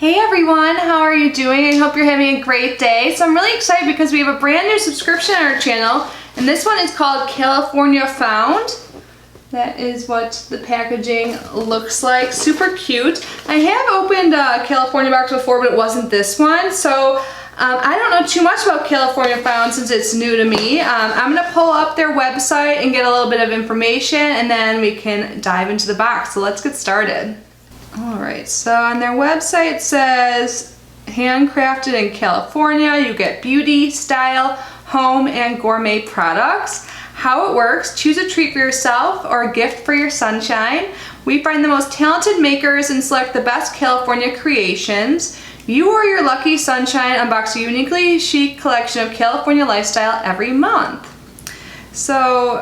Hey everyone, how are you doing? I hope you're having a great day. So I'm really excited because we have a brand new subscription on our channel, and this one is called California Found. That is what the packaging looks like. Super cute. I have opened a California box before, but it wasn't this one. So I don't know too much about California Found since it's new to me. I'm going to pull up their website and get a little bit of information, and then we can dive into the box. So let's get started. Alright, so on their website it says handcrafted in California. You get beauty, style, home, and gourmet products. How it works: choose a treat for yourself or a gift for your sunshine. We find the most talented makers and select the best California creations. You or your lucky sunshine unbox a uniquely chic collection of California lifestyle every month. So,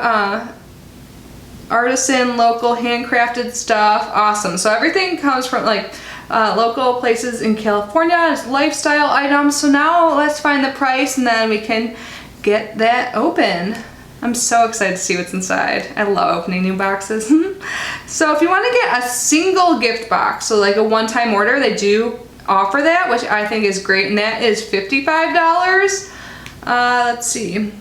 artisan, local, handcrafted stuff. Awesome. So everything comes from local places in California. It's lifestyle items. So now let's find the price and then we can get that open. I'm so excited to see what's inside. I love opening new boxes. So if you want to get a single gift box, so like a one-time order, they do offer that, which I think is great, and that is $55. Let's see.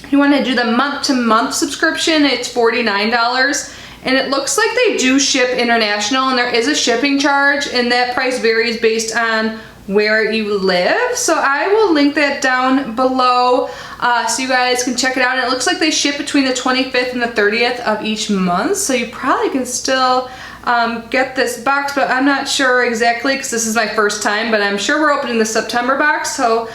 If you want to do the month-to-month subscription, it's $49. And it looks like they do ship international, and there is a shipping charge, and that price varies based on where you live. So I will link that down below so you guys can check it out. And it looks like they ship between the 25th and the 30th of each month, so you probably can still get this box, but I'm not sure exactly because this is my first time, but I'm sure we're opening the September box. So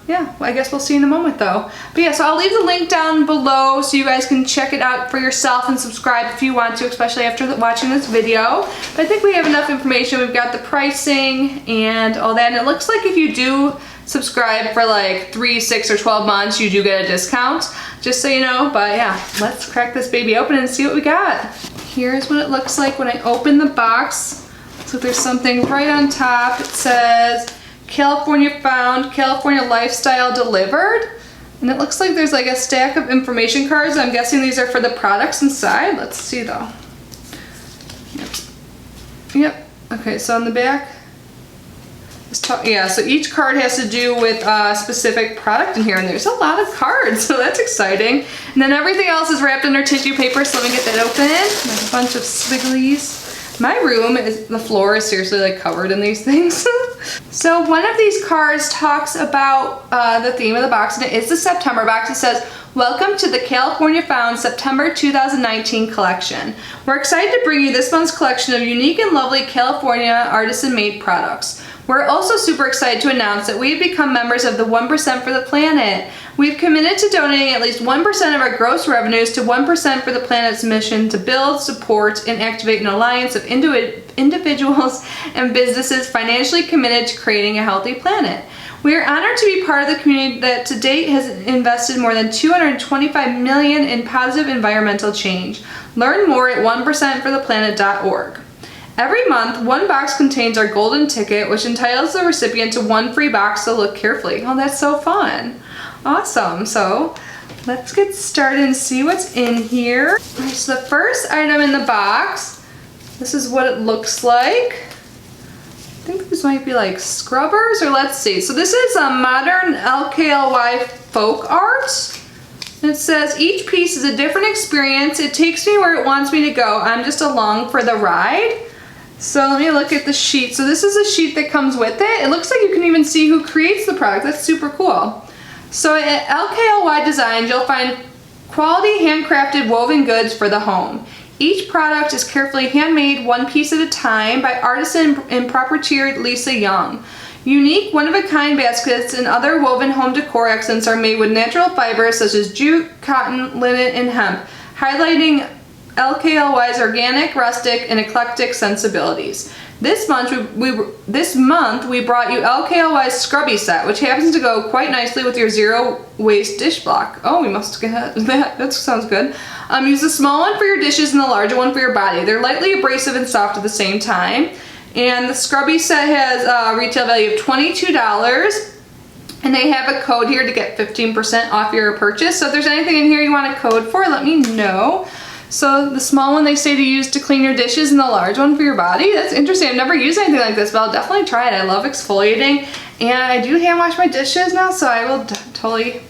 yeah, I guess we'll see in a moment though. But yeah, so I'll leave the link down below so you guys can check it out for yourself and subscribe if you want to, especially after watching this video. But I think we have enough information. We've got the pricing and all that, and it looks like if you do subscribe for like 3, 6, or 12 months, you do get a discount, just so you know. But yeah, let's crack this baby open and see what we got. Here's what it looks like when I open the box. So there's something right on top. It says California Found, California Lifestyle Delivered. And it looks like there's like a stack of information cards. I'm guessing these are for the products inside. Let's see though. Yep. Okay, so on the back, yeah, so each card has to do with a specific product in here, and there's a lot of cards, so that's exciting. And then everything else is wrapped under tissue paper, so let me get that open. There's a bunch of swigglies. My room, the floor is seriously like covered in these things. So one of these cards talks about the theme of the box, and it is the September box. It says, "Welcome to the California Found September 2019 collection. We're excited to bring you this month's collection of unique and lovely California artisan-made products. We're also super excited to announce that we've become members of the 1% for the Planet. We've committed to donating at least 1% of our gross revenues to 1% for the Planet's mission to build, support, and activate an alliance of individuals and businesses financially committed to creating a healthy planet. We are honored to be part of the community that to date has invested more than $225 million in positive environmental change. Learn more at 1percentfortheplanet.org. Every month, one box contains our golden ticket, which entitles the recipient to one free box to look carefully." Oh, that's so fun. Awesome. So let's get started and see what's in here. All right, so the first item in the box, this is what it looks like. I think these might be like scrubbers, or let's see. So this is a modern LKLY folk art. And it says, "Each piece is a different experience. It takes me where it wants me to go. I'm just along for the ride." So let me look at the sheet. So this is a sheet that comes with it. It looks like you can even see who creates the product. That's super cool. So at LKLY Designs, you'll find quality handcrafted woven goods for the home. Each product is carefully handmade, one piece at a time, by artisan and proprietor Lisa Young. Unique, one-of-a-kind baskets and other woven home decor accents are made with natural fibers such as jute, cotton, linen, and hemp, highlighting LKLY's organic, rustic, and eclectic sensibilities. This month we brought you LKLY's Scrubby Set, which happens to go quite nicely with your zero waste dish block. Oh, we must get that. That sounds good. Use the small one for your dishes and the larger one for your body. They're lightly abrasive and soft at the same time. And the Scrubby Set has a retail value of $22. And they have a code here to get 15% off your purchase. So if there's anything in here you want a code for, let me know. So the small one they say to use to clean your dishes and the large one for your body. That's interesting. I've never used anything like this, but I'll definitely try it. I love exfoliating, and I do hand wash my dishes now, so I will totally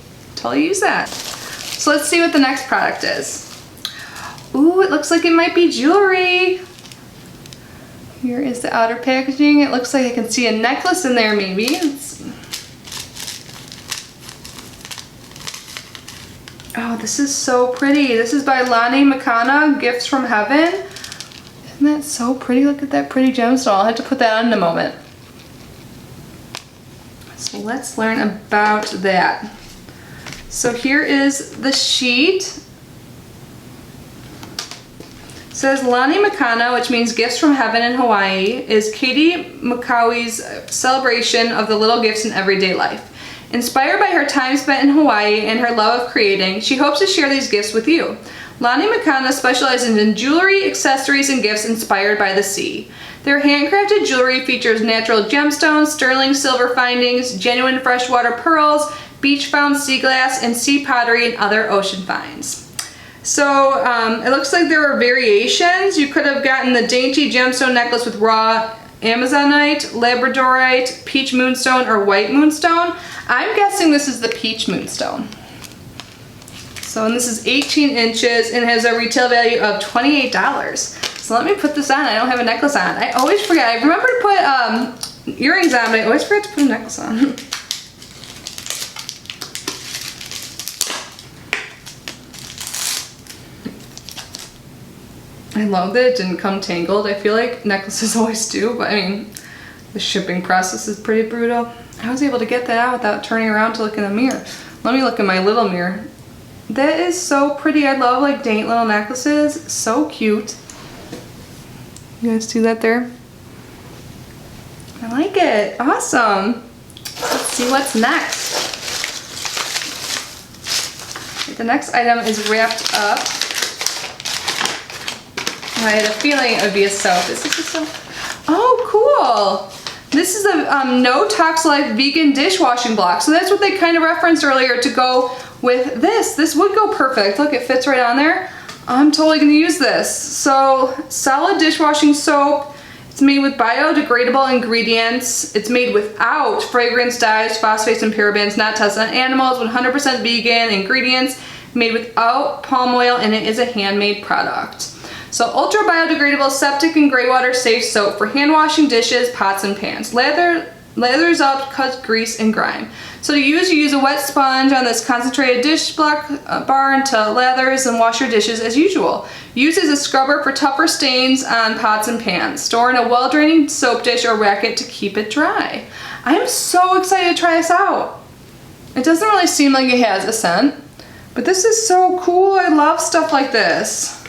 use that. So let's see what the next product is. Ooh, it looks like it might be jewelry. Here is the outer packaging. It looks like I can see a necklace in there maybe. Oh, this is so pretty. This is by Lani Makana, Gifts from Heaven. Isn't that so pretty? Look at that pretty gemstone. I'll have to put that on in a moment. So let's learn about that. So here is the sheet. It says Lani Makana, which means gifts from heaven in Hawaii, is Katie Makawi's celebration of the little gifts in everyday life. Inspired by her time spent in Hawaii and her love of creating, she hopes to share these gifts with you. Lani Makana specializes in jewelry, accessories, and gifts inspired by the sea. Their handcrafted jewelry features natural gemstones, sterling silver findings, genuine freshwater pearls, beach-found sea glass, and sea pottery and other ocean finds. So it looks like there were variations. You could have gotten the dainty gemstone necklace with raw Amazonite, Labradorite, peach moonstone, or white moonstone. I'm guessing this is the peach moonstone. So, and this is 18 inches and has a retail value of $28. So let me put this on. I don't have a necklace on. I always forget. I remember to put earrings on, but I always forget to put a necklace on. I love that it didn't come tangled. I feel like necklaces always do, but I mean, the shipping process is pretty brutal. I was able to get that out without turning around to look in the mirror. Let me look in my little mirror. That is so pretty. I love like dainty little necklaces. So cute. You guys see that there? I like it. Awesome. Let's see what's next. The next item is wrapped up. I had a feeling it would be a soap. Is this a soap? Oh, cool. This is a No Tox Life vegan dishwashing block. So that's what they kind of referenced earlier to go with this. This would go perfect. Look, it fits right on there. I'm totally gonna use this. So, solid dishwashing soap. It's made with biodegradable ingredients. It's made without fragrance, dyes, phosphates, and parabens, not tested on animals, 100% vegan ingredients, made without palm oil, and it is a handmade product. So ultra biodegradable septic and gray water safe soap for hand washing dishes, pots, and pans. Lathers up, cuts grease and grime. So to use, you use a wet sponge on this concentrated dish block bar until it lathers and wash your dishes as usual. Use as a scrubber for tougher stains on pots and pans. Store in a well-draining soap dish or racket to keep it dry. I am so excited to try this out. It doesn't really seem like it has a scent, but this is so cool. I love stuff like this.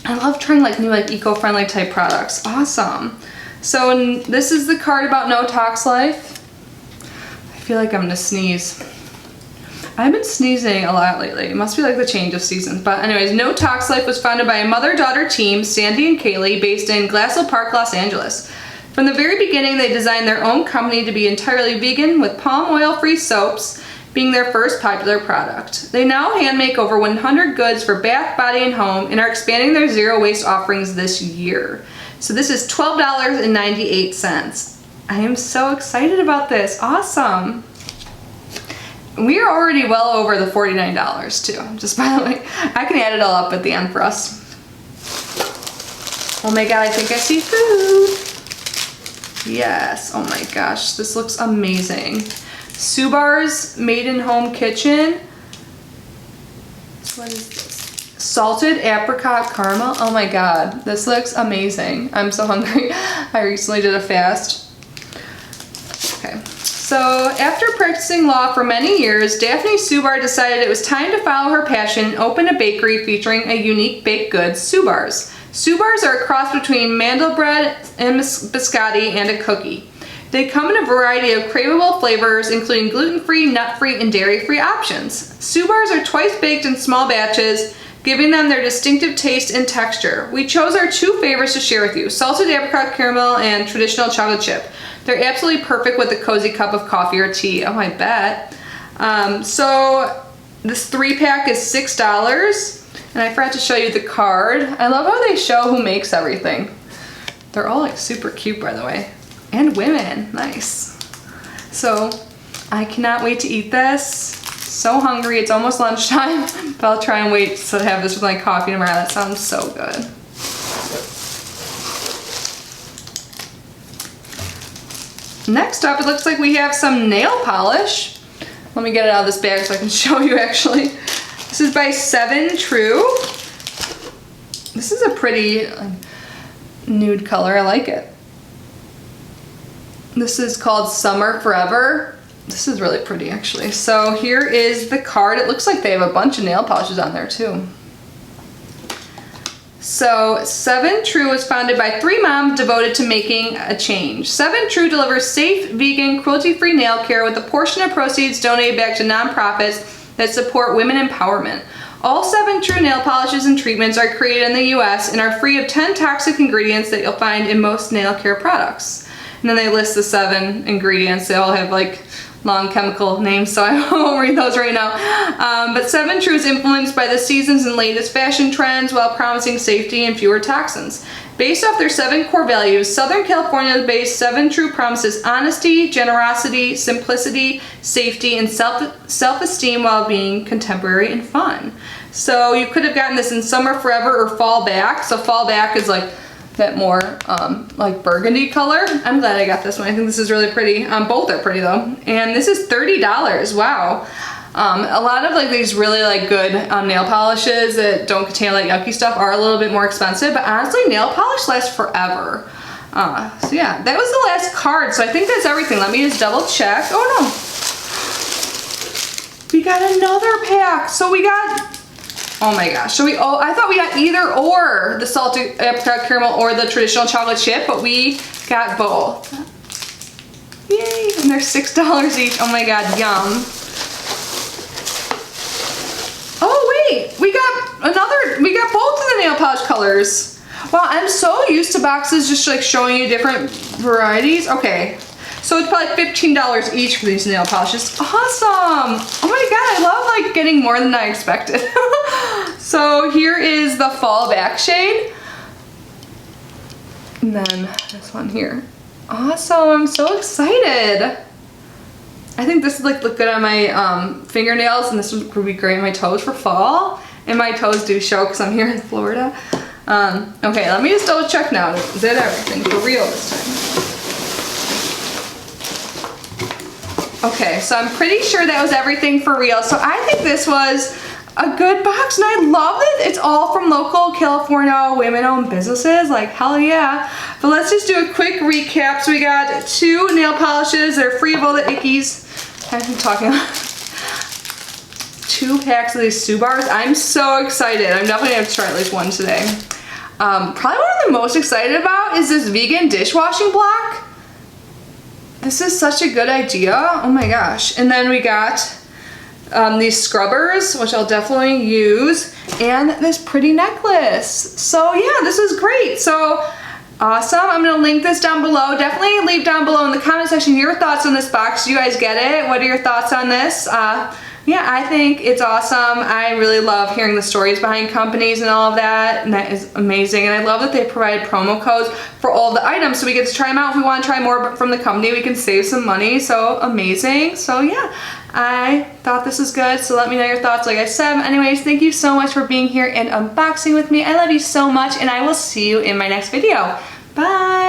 I love trying like new like eco-friendly type products. Awesome. So this is the card about No Tox Life. I feel like I'm gonna sneeze. I've been sneezing a lot lately. It must be like the change of seasons. But anyways, No Tox Life was founded by a mother-daughter team, Sandy and Kaylee, based in Glassell Park, Los Angeles. From the very beginning, they designed their own company to be entirely vegan, with palm oil-free soaps being their first popular product. They now hand make over 100 goods for bath, body, and home, and are expanding their zero waste offerings this year. So this is $12.98. I am so excited about this. Awesome. We are already well over the $49 too. Just by the way, I can add it all up at the end for us. Oh my god, I think I see food. Yes, oh my gosh, this looks amazing. Subar's Made in Home Kitchen. What is this? Salted apricot caramel. Oh my god, this looks amazing. I'm so hungry. I recently did a fast. Okay, so after practicing law for many years, Daphne Subar decided it was time to follow her passion and open a bakery featuring a unique baked good, Subar's. Subar's are a cross between Mandelbrot and biscotti and a cookie. They come in a variety of craveable flavors, including gluten-free, nut-free, and dairy-free options. Subar's are twice baked in small batches, giving them their distinctive taste and texture. We chose our two favorites to share with you, salted apricot caramel and traditional chocolate chip. They're absolutely perfect with a cozy cup of coffee or tea. Oh, I bet. So this 3-pack is $6. And I forgot to show you the card. I love how they show who makes everything. They're all like super cute, by the way. And women, nice. So I cannot wait to eat this. So hungry, it's almost lunchtime, but I'll try and wait to have this with my coffee tomorrow. That sounds so good. Next up, it looks like we have some nail polish. Let me get it out of this bag so I can show you actually. This is by 7 True. This is a pretty nude color, I like it. This is called Summer Forever. This is really pretty actually. So here is the card. It looks like they have a bunch of nail polishes on there too. So 7 True was founded by 3 moms devoted to making a change. 7 True delivers safe, vegan, cruelty-free nail care with a portion of proceeds donated back to nonprofits that support women empowerment. All 7 True nail polishes and treatments are created in the US and are free of 10 toxic ingredients that you'll find in most nail care products. And then they list the 7 ingredients. They all have like long chemical names, so I won't read those right now. But 7 True is influenced by the seasons and latest fashion trends while promising safety and fewer toxins. Based off their 7 core values, Southern California-based 7 True promises honesty, generosity, simplicity, safety, and self-esteem while being contemporary and fun. So you could have gotten this in Summer Forever or Fall Back. So Fall Back is like that more like burgundy color. I'm glad I got this one. I think this is really pretty. Both are pretty though. And this is $30. Wow. A lot of like these really like good nail polishes that don't contain like yucky stuff are a little bit more expensive, but honestly nail polish lasts forever. So yeah, that was the last card. So I think that's everything. Let me just double check. Oh no. We got another pack. So we got, oh my gosh. So I thought we got either or, the salted apricot caramel or the traditional chocolate chip, but we got both. Yay, and they're $6 each. Oh my God, yum. Oh wait, we got both of the nail polish colors. Wow, I'm so used to boxes just like showing you different varieties. Okay, so it's probably $15 each for these nail polishes. Awesome. Oh my God, I love like getting more than I expected. So here is the Fall Back shade. And then this one here. Awesome, I'm so excited. I think this would like look good on my fingernails, and this would be great on my toes for fall. And my toes do show because I'm here in Florida. Okay, let me just double check now. Is that everything for real this time? Okay, so I'm pretty sure that was everything for real. So I think this was a good box and I love it. It's all from local California women-owned businesses, like hell yeah. But let's just do a quick recap. So we got 2 nail polishes. They're free of all the ickies. I've been talking about 2 packs of these Sue bars. I'm so excited. I'm definitely gonna have to try at least one today. Probably what I'm the most excited about is this vegan dishwashing block. This is such a good idea. Oh my gosh. And then we got these scrubbers, which I'll definitely use, and this pretty necklace. So yeah, this is great. So awesome. I'm gonna link this down below. Definitely leave down below in the comment section your thoughts on this box. Do you guys get it? What are your thoughts on this? Yeah, I think it's awesome. I really love hearing the stories behind companies and all of that, and that is amazing. And I love that they provide promo codes for all the items, so we get to try them out. If we want to try more from the company, we can save some money. So amazing. So yeah, I thought this was good. So let me know your thoughts. Like I said, anyways, thank you so much for being here and unboxing with me. I love you so much, and I will see you in my next video. Bye.